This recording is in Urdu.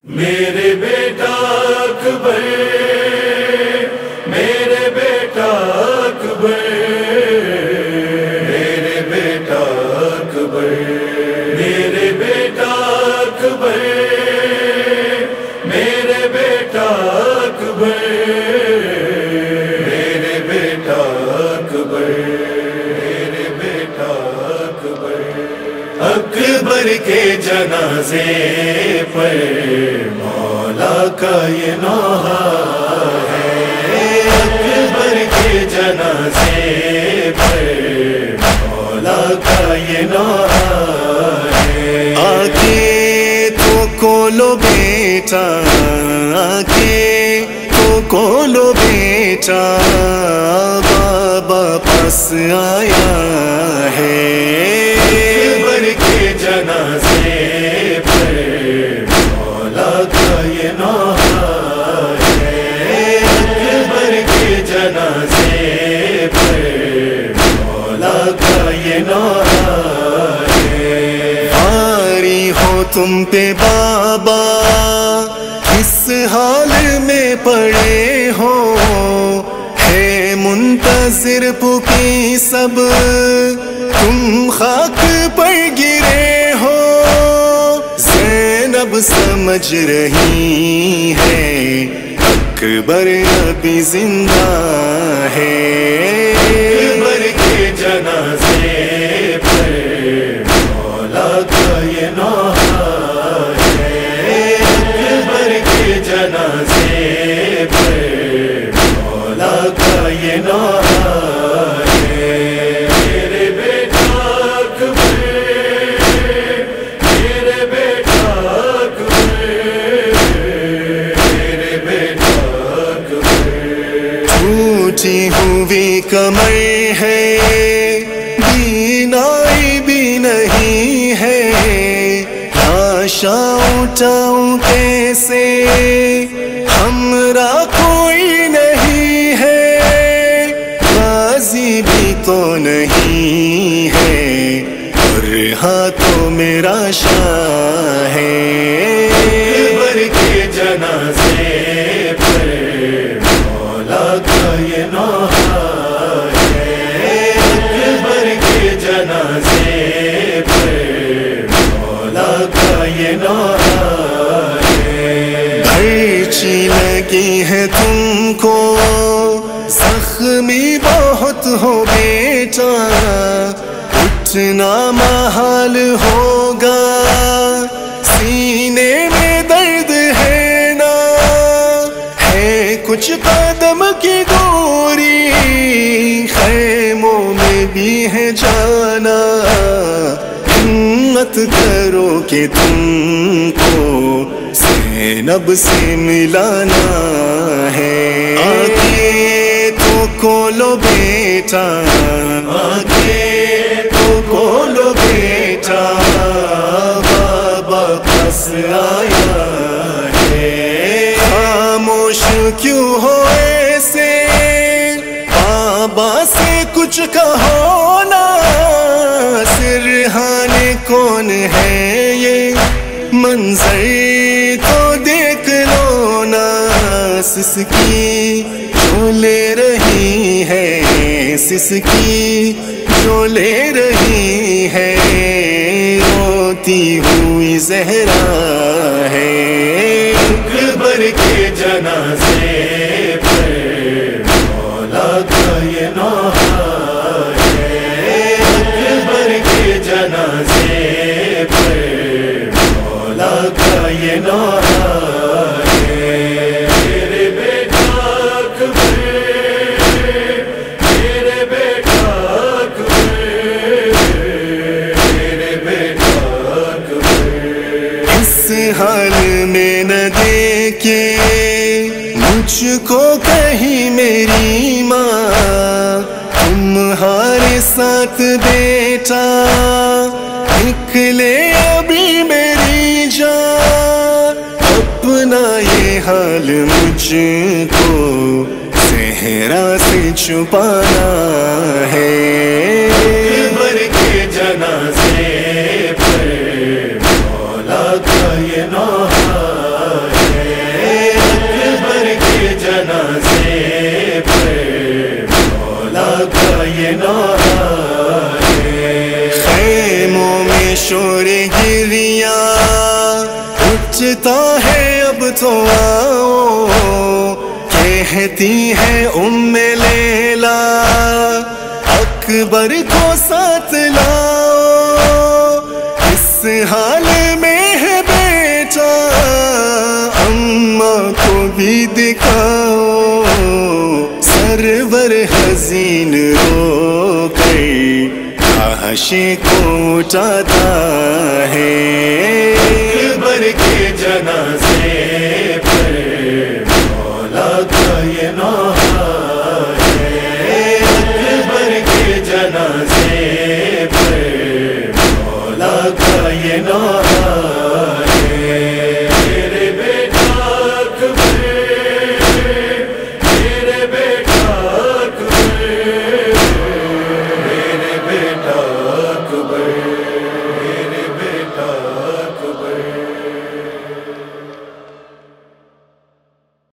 میرے بیٹا اکبر، میرے بیٹا اکبر، میرے بیٹا اکبر، میرے بیٹا اکبر، میرے بیٹا اکبر، میرے بیٹا اکبر، میرے بیٹا اکبر، اکبر کے جنازے پر مولا کا یہ نوحہ ہے، اکبر کے جنازے پر مولا کا یہ نوحہ ہے۔ آکے تو کولو بیٹا، آکے تو کولو بیٹا، بابا پاس آیا ہے۔ اکبر کے جنازے پر مولا کا یہ نوحہ ہے، اکبر کے جنازے پر مولا کا یہ نوحہ ہے۔ آری ہو تم پہ بابا، کس حال میں پڑے ہو، ہے منتظر پھوکی سب، تم خاک پر گرے ہو۔ زینب سمجھ رہی ہے اکبر ابھی زندہ ہے۔ اکبر کے جنازے پر مولا کا یہ نوحہ ہے، اکبر کے جنازے پر مولا کا یہ نوحہ ہے۔ میرے بیٹا اکبر، میرے بیٹا اکبر، میرے بیٹا اکبر، ٹوٹی ہوئی کمر ہے، بینائی بھی نہیں ہے، لاشا اٹھاؤں کیسے، ہمراہ کوئی نہیں ہے، غازی بھی تو نہیں ہے، اور ہاتھوں میں راشا ہے۔ اکبر کے جنازے پر مولا کا یہ نوحہ ہے، اکبر کے جنازے پر مولا کا یہ نوحہ ہے۔ برچی لگی ہے تم کو، زخمی بہت ہو بیٹا، اٹھنا محال ہوگا، سینے میں درد ہے نا، ہے کچھ قدم کی دوری، خیموں میں بھی ہے جانا، ہمت کرو کہ تم کو زینب سے ملانا ہے۔ آکے تو کولو بیٹا، آکے تو کولو بیٹا، بابا پاس آیا ہے۔ خاموش کیوں ہو ایسے، بابا سے کچھ کہو نا، سرحانے کون ہے یہ منظر تو دیکھ لو نا، سسکی جو لے رہی ہے، سسکی جو لے رہی ہے، روتی ہوئی زہرا ہے۔ اکبر کے جنازے پر مولا کا یہ نوحہ ہے، اکبر کے جنازے پر مولا کا یہ نوحہ ہے۔ میرے بیٹا اکبر، میرے بیٹا اکبر، میرے بیٹا اکبر، اس حال میں نہ دیکھے مجھ کو کہیں میری ماں، تمہارے ساتھ بیٹا نکلے ابھی میری جان، اپنا یہ حال مجھ کو صحرا سے چھپانا ہے۔ اکبر کے جنازے پر مولا کا یہ نوحہ شور گریا اٹھتا ہے اب تو آؤ، کہتی ہے ام لیلا اکبر کو ساتھ لاؤ، اس حال میں ہے بیٹا اماں کو بھی دکھاؤ، سرور حزین رو کر عاشق کو اٹھاتا ہے، اکبر کے جنازے پر مولا کا یہ نوحہ ہے، اکبر کے جنازے پر مولا کا یہ نوحہ